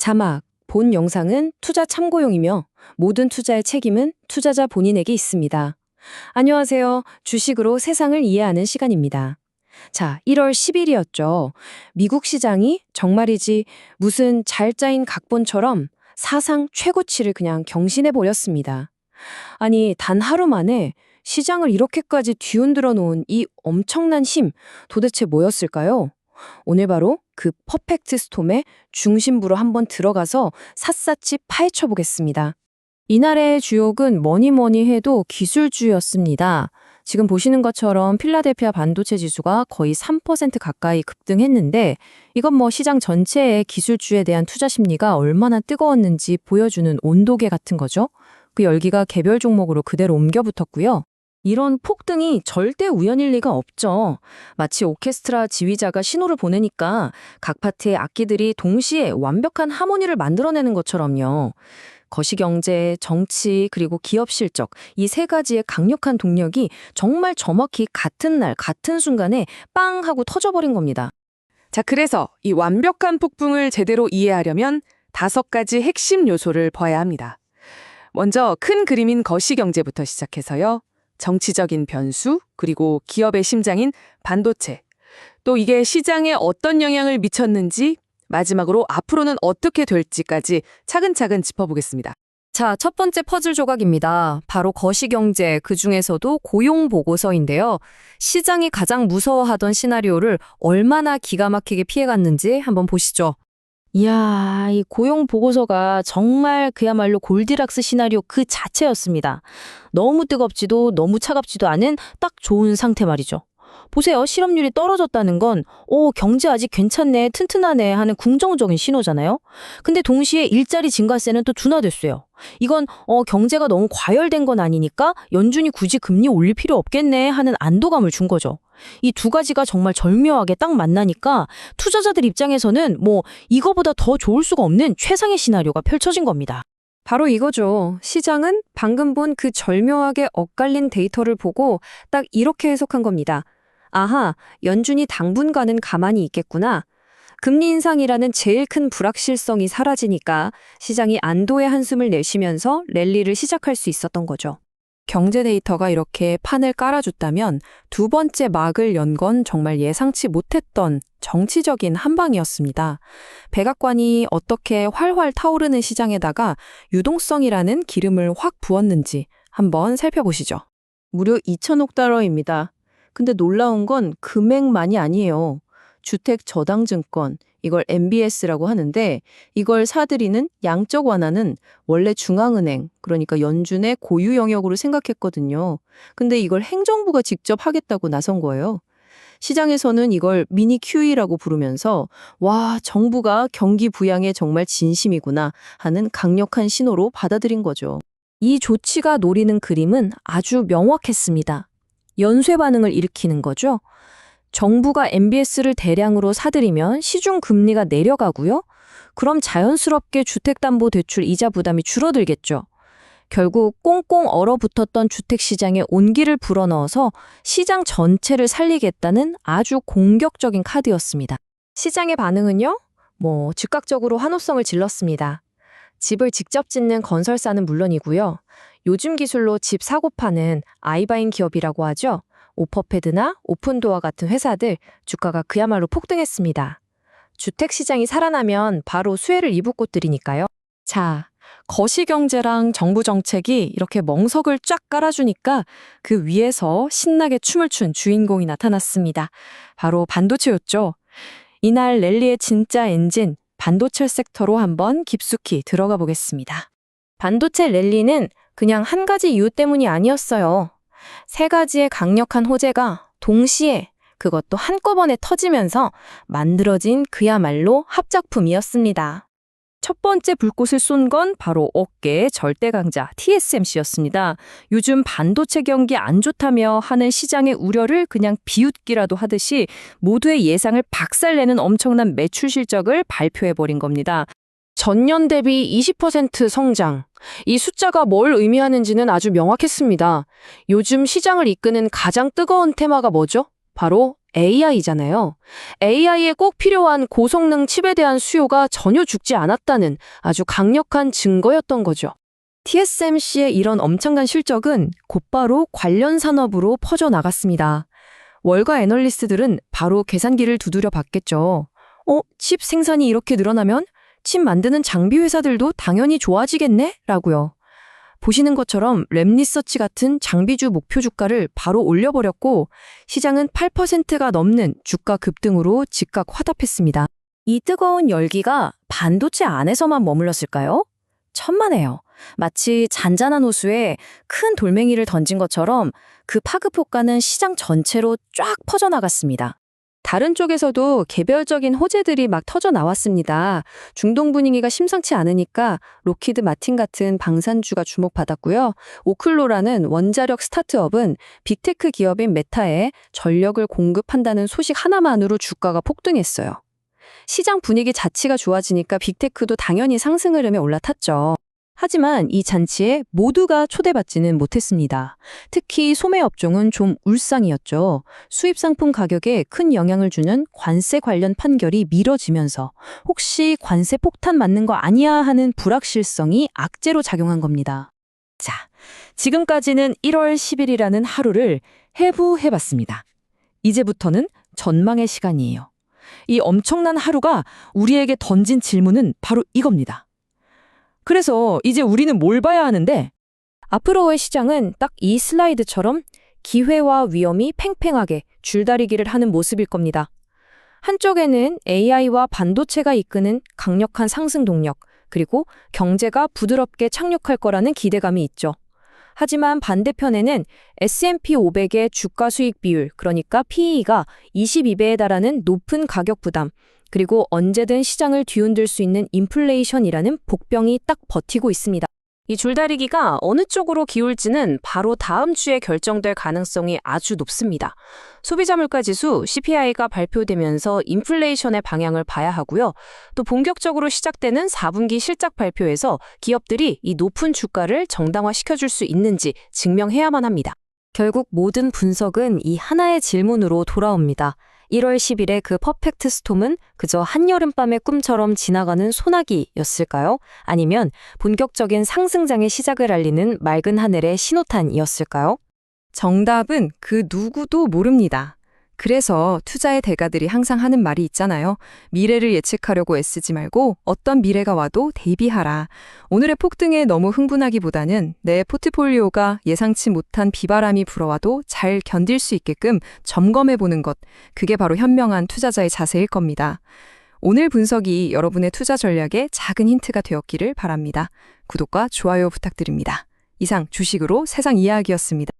자막, 본 영상은 투자 참고용이며 모든 투자의 책임은 투자자 본인에게 있습니다. 안녕하세요. 주식으로 세상을 이해하는 시간입니다. 자, 1월 10일이었죠. 미국 시장이 정말이지 무슨 잘 짜인 각본처럼 사상 최고치를 그냥 경신해 버렸습니다. 아니, 단 하루 만에 시장을 이렇게까지 뒤흔들어 놓은 이 엄청난 힘, 도대체 뭐였을까요? 오늘 바로 그 퍼펙트 스톰의 중심부로 한번 들어가서 샅샅이 파헤쳐 보겠습니다. 이날의 주역은 뭐니 뭐니 해도 기술주였습니다. 지금 보시는 것처럼 필라델피아 반도체 지수가 거의 3% 가까이 급등했는데 이건 뭐 시장 전체의 기술주에 대한 투자 심리가 얼마나 뜨거웠는지 보여주는 온도계 같은 거죠. 그 열기가 개별 종목으로 그대로 옮겨 붙었고요. 이런 폭등이 절대 우연일 리가 없죠. 마치 오케스트라 지휘자가 신호를 보내니까 각 파트의 악기들이 동시에 완벽한 하모니를 만들어내는 것처럼요. 거시경제, 정치, 그리고 기업 실적, 이 세 가지의 강력한 동력이 정말 정확히 같은 날, 같은 순간에 빵 하고 터져버린 겁니다. 자, 그래서 이 완벽한 폭풍을 제대로 이해하려면 5가지 핵심 요소를 봐야 합니다. 먼저 큰 그림인 거시경제부터 시작해서요. 정치적인 변수, 그리고 기업의 심장인 반도체, 또 이게 시장에 어떤 영향을 미쳤는지, 마지막으로 앞으로는 어떻게 될지까지 차근차근 짚어보겠습니다. 자, 첫 번째 퍼즐 조각입니다. 바로 거시경제, 그중에서도 고용보고서인데요. 시장이 가장 무서워하던 시나리오를 얼마나 기가 막히게 피해갔는지 한번 보시죠. 이야, 이 고용 보고서가 정말 그야말로 골디락스 시나리오 그 자체였습니다. 너무 뜨겁지도 너무 차갑지도 않은 딱 좋은 상태 말이죠. 보세요. 실업률이 떨어졌다는 건 경제 아직 괜찮네, 튼튼하네 하는 긍정적인 신호잖아요. 근데 동시에 일자리 증가세는 또 둔화됐어요. 이건 경제가 너무 과열된 건 아니니까 연준이 굳이 금리 올릴 필요 없겠네 하는 안도감을 준 거죠. 이 두 가지가 정말 절묘하게 딱 만나니까 투자자들 입장에서는 이거보다 더 좋을 수가 없는 최상의 시나리오가 펼쳐진 겁니다. 바로 이거죠. 시장은 방금 본 그 절묘하게 엇갈린 데이터를 보고 딱 이렇게 해석한 겁니다. 아하, 연준이 당분간은 가만히 있겠구나. 금리 인상이라는 제일 큰 불확실성이 사라지니까 시장이 안도의 한숨을 내쉬면서 랠리를 시작할 수 있었던 거죠. 경제 데이터가 이렇게 판을 깔아줬다면 두 번째 막을 연 건 정말 예상치 못했던 정치적인 한방이었습니다. 백악관이 어떻게 활활 타오르는 시장에다가 유동성이라는 기름을 확 부었는지 한번 살펴보시죠. 무려 2천억 달러입니다. 근데 놀라운 건 금액만이 아니에요. 주택저당증권, 이걸 MBS라고 하는데 이걸 사들이는 양적 완화는 원래 중앙은행, 그러니까 연준의 고유 영역으로 생각했거든요. 근데 이걸 행정부가 직접 하겠다고 나선 거예요. 시장에서는 이걸 미니 QE라고 부르면서 와, 정부가 경기 부양에 정말 진심이구나 하는 강력한 신호로 받아들인 거죠. 이 조치가 노리는 그림은 아주 명확했습니다. 연쇄 반응을 일으키는 거죠. 정부가 MBS를 대량으로 사들이면 시중 금리가 내려가고요. 그럼 자연스럽게 주택담보대출 이자 부담이 줄어들겠죠. 결국 꽁꽁 얼어붙었던 주택시장에 온기를 불어넣어서 시장 전체를 살리겠다는 아주 공격적인 카드였습니다. 시장의 반응은요? 즉각적으로 환호성을 질렀습니다. 집을 직접 짓는 건설사는 물론이고요. 요즘 기술로 집 사고 파는 아이바인 기업이라고 하죠. 오퍼패드나 오픈도어 같은 회사들 주가가 그야말로 폭등했습니다. 주택시장이 살아나면 바로 수혜를 입을 곳들이니까요. 자, 거시경제랑 정부 정책이 이렇게 멍석을 쫙 깔아주니까 그 위에서 신나게 춤을 춘 주인공이 나타났습니다. 바로 반도체였죠. 이날 랠리의 진짜 엔진, 반도체 섹터로 한번 깊숙이 들어가 보겠습니다. 반도체 랠리는 그냥 한 가지 이유 때문이 아니었어요. 세 가지의 강력한 호재가 동시에 그것도 한꺼번에 터지면서 만들어진 그야말로 합작품이었습니다. 첫 번째 불꽃을 쏜 건 바로 업계의 절대 강자 TSMC였습니다. 요즘 반도체 경기 안 좋다며 하는 시장의 우려를 그냥 비웃기라도 하듯이 모두의 예상을 박살내는 엄청난 매출 실적을 발표해버린 겁니다. 전년 대비 20% 성장. 이 숫자가 뭘 의미하는지는 아주 명확했습니다. 요즘 시장을 이끄는 가장 뜨거운 테마가 뭐죠? 바로 AI잖아요. AI에 꼭 필요한 고성능 칩에 대한 수요가 전혀 죽지 않았다는 아주 강력한 증거였던 거죠. TSMC의 이런 엄청난 실적은 곧바로 관련 산업으로 퍼져나갔습니다. 월가 애널리스트들은 바로 계산기를 두드려 봤겠죠. 칩 생산이 이렇게 늘어나면 칩 만드는 장비 회사들도 당연히 좋아지겠네? 라고요. 보시는 것처럼 랩리서치 같은 장비주 목표 주가를 바로 올려버렸고 시장은 8%가 넘는 주가 급등으로 즉각 화답했습니다. 이 뜨거운 열기가 반도체 안에서만 머물렀을까요? 천만에요. 마치 잔잔한 호수에 큰 돌멩이를 던진 것처럼 그 파급 효과는 시장 전체로 쫙 퍼져나갔습니다. 다른 쪽에서도 개별적인 호재들이 막 터져 나왔습니다. 중동 분위기가 심상치 않으니까 로키드 마틴 같은 방산주가 주목받았고요. 오클로라는 원자력 스타트업은 빅테크 기업인 메타에 전력을 공급한다는 소식 하나만으로 주가가 폭등했어요. 시장 분위기 자체가 좋아지니까 빅테크도 당연히 상승 흐름에 올라탔죠. 하지만 이 잔치에 모두가 초대받지는 못했습니다. 특히 소매 업종은 좀 울상이었죠. 수입 상품 가격에 큰 영향을 주는 관세 관련 판결이 미뤄지면서 혹시 관세 폭탄 맞는 거 아니야 하는 불확실성이 악재로 작용한 겁니다. 자, 지금까지는 1월 10일이라는 하루를 해부해봤습니다. 이제부터는 전망의 시간이에요. 이 엄청난 하루가 우리에게 던진 질문은 바로 이겁니다. 그래서 이제 우리는 뭘 봐야 하는데? 앞으로의 시장은 딱 이 슬라이드처럼 기회와 위험이 팽팽하게 줄다리기를 하는 모습일 겁니다. 한쪽에는 AI와 반도체가 이끄는 강력한 상승 동력, 그리고 경제가 부드럽게 착륙할 거라는 기대감이 있죠. 하지만 반대편에는 S&P 500의 주가 수익 비율, 그러니까 PE가 22배에 달하는 높은 가격 부담, 그리고 언제든 시장을 뒤흔들 수 있는 인플레이션이라는 복병이 딱 버티고 있습니다. 이 줄다리기가 어느 쪽으로 기울지는 바로 다음 주에 결정될 가능성이 아주 높습니다. 소비자 물가 지수 CPI가 발표되면서 인플레이션의 방향을 봐야 하고요. 또 본격적으로 시작되는 4분기 실적 발표에서 기업들이 이 높은 주가를 정당화시켜줄 수 있는지 증명해야만 합니다. 결국 모든 분석은 이 하나의 질문으로 돌아옵니다. 1월 10일의 그 퍼펙트 스톰은 그저 한여름밤의 꿈처럼 지나가는 소나기였을까요? 아니면 본격적인 상승장의 시작을 알리는 맑은 하늘의 신호탄이었을까요? 정답은 그 누구도 모릅니다. 그래서 투자의 대가들이 항상 하는 말이 있잖아요. 미래를 예측하려고 애쓰지 말고 어떤 미래가 와도 대비하라. 오늘의 폭등에 너무 흥분하기보다는 내 포트폴리오가 예상치 못한 비바람이 불어와도 잘 견딜 수 있게끔 점검해보는 것. 그게 바로 현명한 투자자의 자세일 겁니다. 오늘 분석이 여러분의 투자 전략에 작은 힌트가 되었기를 바랍니다. 구독과 좋아요 부탁드립니다. 이상 주식으로 세상 이야기였습니다.